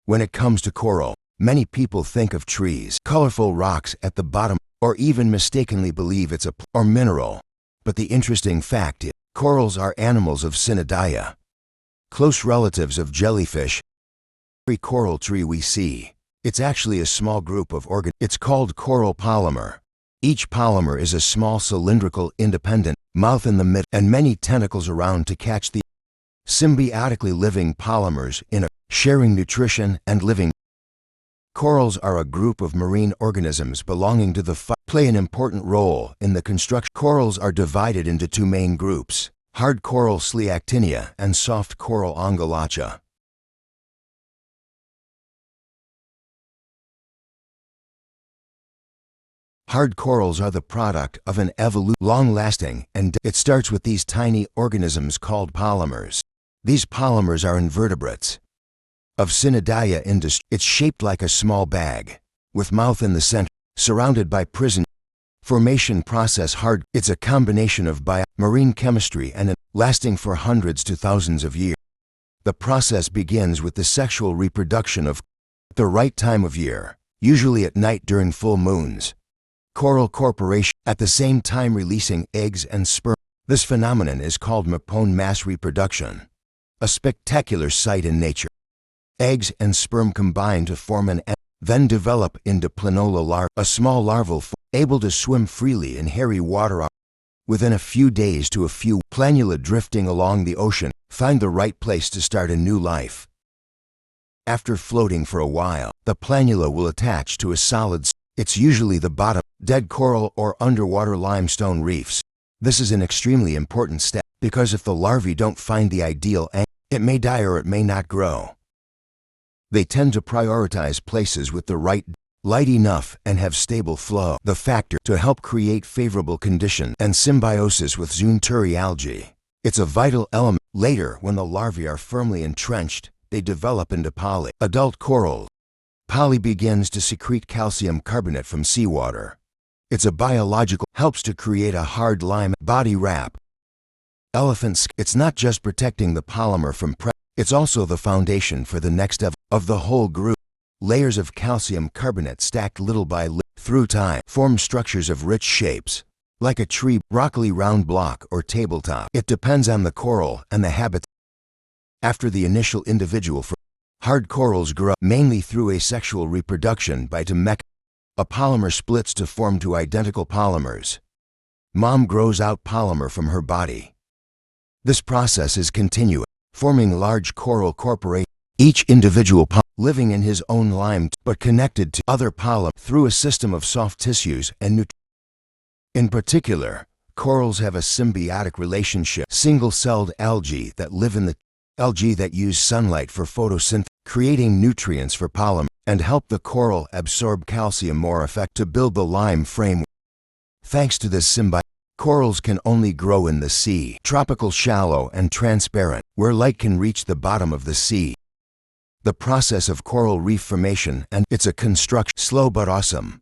When it comes to coral, many people think of trees, colorful rocks at the bottom, or even mistakenly believe it's a plant or mineral. But the interesting fact is, corals are animals of Cnidaria, close relatives of jellyfish. Every coral tree we see, it's actually a small group of organisms. It's called coral polymer. Each polymer is a small cylindrical independent mouth in the middle and many tentacles around to catch the symbiotically living polymers in a sharing nutrition and living. Corals are a group of marine organisms belonging to the play an important role in the construction. Corals are divided into two main groups: hard coral Sliactinia and soft coral Ongolacha. Hard corals are the product of an long-lasting, and it starts with these tiny organisms called polymers. These polymers are invertebrates of Cnidaria industry. It's shaped like a small bag, with mouth in the center, surrounded by prison formation process. Hard. It's a combination of marine chemistry and lasting for hundreds to thousands of years. The process begins with the sexual reproduction of the right time of year, usually at night during full moons. Coral corporation at the same time releasing eggs and sperm. This phenomenon is called mapone mass reproduction, a spectacular sight in nature. Eggs and sperm combine to form an egg, then develop into planola larvae, a small larval form, able to swim freely in hairy water. Within a few days to a few, planula drifting along the ocean find the right place to start a new life. After floating for a while, the planula will attach to a solid. It's usually the bottom, dead coral or underwater limestone reefs. This is an extremely important step because if the larvae don't find the ideal angle, it may die or it may not grow. They tend to prioritize places with the right light enough and have stable flow, the factor to help create favorable conditions and symbiosis with zoonturi algae. It's a vital element. Later, when the larvae are firmly entrenched, they develop into adult corals. Poly begins to secrete calcium carbonate from seawater. It's a biological, helps to create a hard lime body wrap. It's not just protecting the polymer from it's also the foundation for the next of the whole group. Layers of calcium carbonate stacked little by little through time form structures of rich shapes, like a tree, broccoli round block or tabletop. It depends on the coral and the habitat. After the initial individual hard corals grow mainly through asexual reproduction by a polymer splits to form two identical polymers. Mom grows out polymer from her body. This process is continuous, forming large coral corporations, each individual living in his own lime but connected to other polymer through a system of soft tissues and nutrients. In particular, corals have a symbiotic relationship. Single-celled algae that live in the algae that use sunlight for photosynthesis, creating nutrients for polymer, and help the coral absorb calcium more effectively to build the lime frame. Thanks to this symbiosis, corals can only grow in the sea, tropical, shallow and transparent, where light can reach the bottom of the sea. The process of coral reef formation it's a construction, slow but awesome.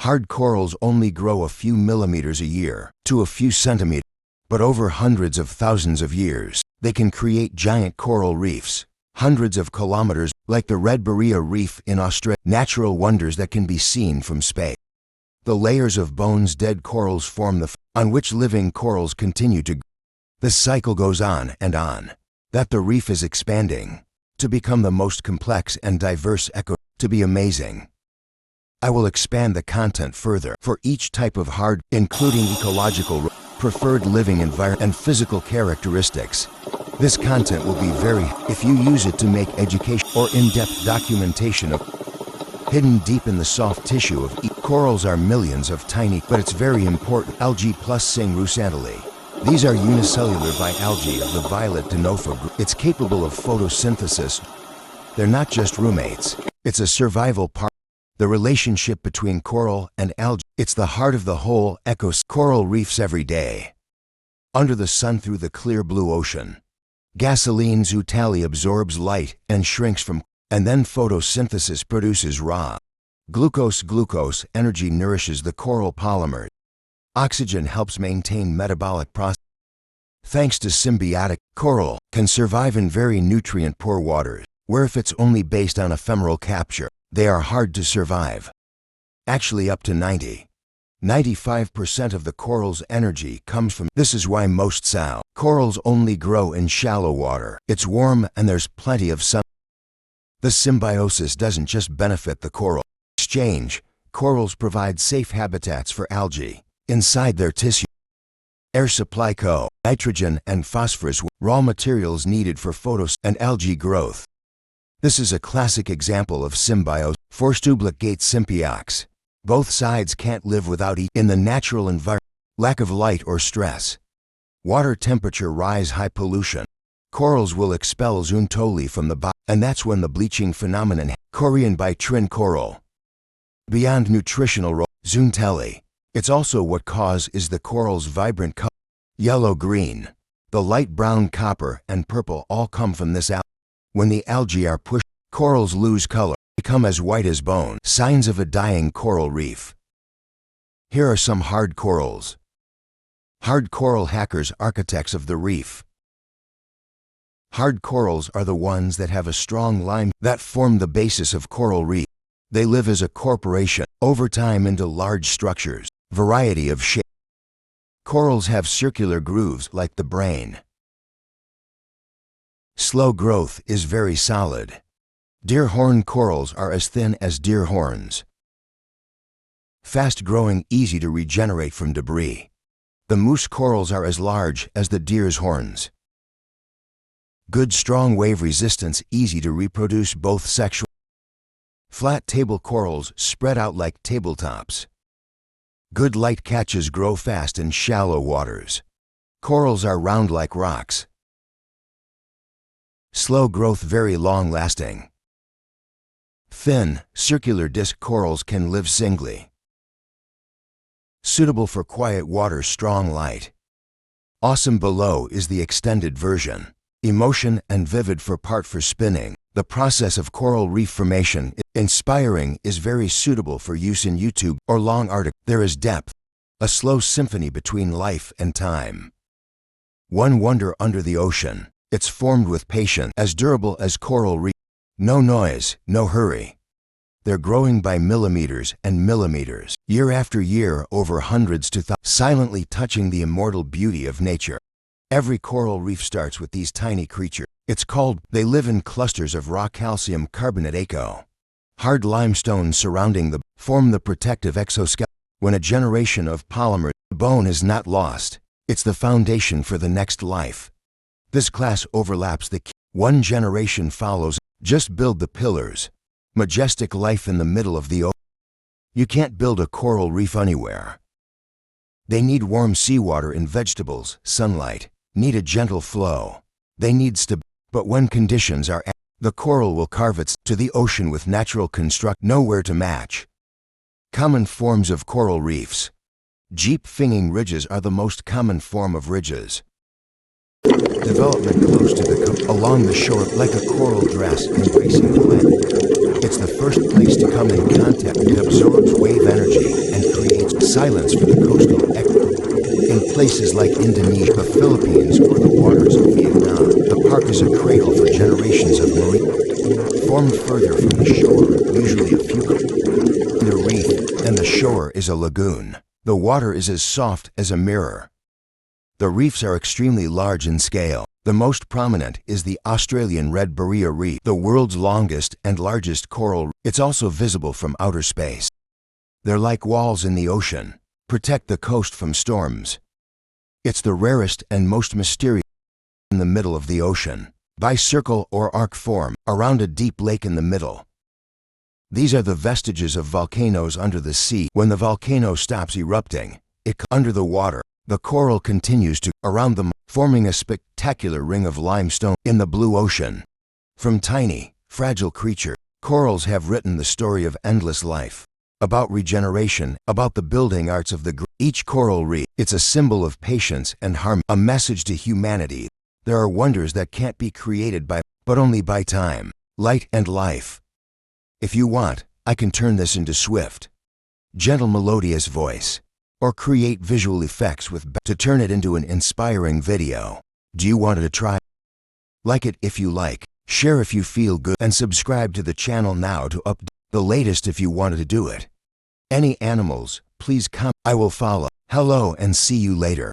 Hard corals only grow a few millimeters a year to a few centimeters, but over hundreds of thousands of years, they can create giant coral reefs, hundreds of kilometers, like the Red Berea Reef in Australia, natural wonders that can be seen from space. The layers of bones dead corals form on which living corals continue to grow. The cycle goes on and on, that the reef is expanding to become the most complex and diverse to be amazing. I will expand the content further for each type of hard, including ecological, preferred living environment, and physical characteristics. This content will be if you use it to make education or in-depth documentation of hidden deep in the soft tissue of corals are millions of tiny, but it's very important, algae plus Sing rusantale. These are unicellular bialgae of the violet Dinofa group. It's capable of photosynthesis. They're not just roommates. It's a survival part. The relationship between coral and algae. It's the heart of the whole ecosystem. Coral reefs every day. Under the sun through the clear blue ocean. Gasoline zootali absorbs light and shrinks and then photosynthesis produces raw glucose. Glucose energy nourishes the coral polymer. Oxygen helps maintain metabolic process. Thanks to symbiotic, coral can survive in very nutrient-poor waters. where if it's only based on ephemeral capture, they are hard to survive. Actually, up to 95% of the coral's energy comes from. This is why most corals only grow in shallow water. It's warm and there's plenty of sun. The symbiosis doesn't just benefit the coral exchange. Corals provide safe habitats for algae inside their tissue. Air supply nitrogen and phosphorus, raw materials needed for photosynthesis and algae growth. This is a classic example of symbiosis. Forstublicate symbiox. Both sides can't live without each in the natural environment. Lack of light or stress. Water temperature rise, high pollution. Corals will expel zoontoli from the body, and that's when the bleaching phenomenon. Korean bitrin coral. Beyond nutritional role, zoonteli. It's also what causes the coral's vibrant color. Yellow-green. The light brown, copper, and purple all come from this algae. When the algae are pushed, corals lose color, become as white as bone. Signs of a dying coral reef. Here are some hard corals. Hard coral hackers, architects of the reef. Hard corals are the ones that have a strong lime that form the basis of coral reef. They live as a corporation, over time into large structures, variety of shape. Corals have circular grooves like the brain. Slow growth is very solid. Deer horn corals are as thin as deer horns. Fast-growing, easy to regenerate from debris. The moose corals are as large as the deer's horns. Good strong wave resistance, easy to reproduce both sexual. Flat table corals spread out like tabletops. Good light catches, grow fast in shallow waters. Corals are round like rocks. Slow growth, very long-lasting. Thin, circular disc corals can live singly. Suitable for quiet water, strong light. Awesome below is the extended version. Emotion and vivid for part for spinning. The process of coral reef formation, inspiring, is very suitable for use in YouTube or long articles. There is depth, a slow symphony between life and time. One wonder under the ocean. It's formed with patience, as durable as coral reef. No noise, no hurry. They're growing by millimeters and millimeters, year after year, over hundreds to thousands, silently touching the immortal beauty of nature. Every coral reef starts with these tiny creatures. It's called, they live in clusters of raw calcium carbonate hard limestone surrounding the form the protective exoskeleton. When a generation of polymer, the bone is not lost. It's the foundation for the next life. This class overlaps the key. One generation follows. Just build the pillars. Majestic life in the middle of the ocean. You can't build a coral reef anywhere. They need warm seawater and vegetables, sunlight, need a gentle flow. They need stability. But when conditions are, the coral will carve its to the ocean with natural construct, nowhere to match. Common forms of coral reefs. Jeep finging ridges are the most common form of ridges. Development close to the along the shore, like a coral dress embracing the land. It's the first place to come in contact. It absorbs wave energy and creates silence for the coastal echo. In places like Indonesia, the Philippines, or the waters of Vietnam, the park is a cradle for generations of marine. Formed further from the shore, usually a few the reef, and the shore is a lagoon. The water is as soft as a mirror. The reefs are extremely large in scale. The most prominent is the Australian Red Barrier Reef, the world's longest and largest coral reef. It's also visible from outer space. They're like walls in the ocean, protect the coast from storms. It's the rarest and most mysterious in the middle of the ocean, by circle or arc form, around a deep lake in the middle. These are the vestiges of volcanoes under the sea. When the volcano stops erupting, under the water, the coral continues to around them, forming a spectacular ring of limestone in the blue ocean. From tiny, fragile creature, corals have written the story of endless life, about regeneration, about the building arts of each coral reef. It's a symbol of patience and harmony, a message to humanity. There are wonders that can't be created but only by time, light, and life. If you want, I can turn this into swift, gentle, melodious voice, or create visual effects to turn it into an inspiring video. Do you want to try? Like it if you like. Share if you feel good and subscribe to the channel now to update the latest if you wanted to do it. Any animals, please come. I will follow. Hello and see you later.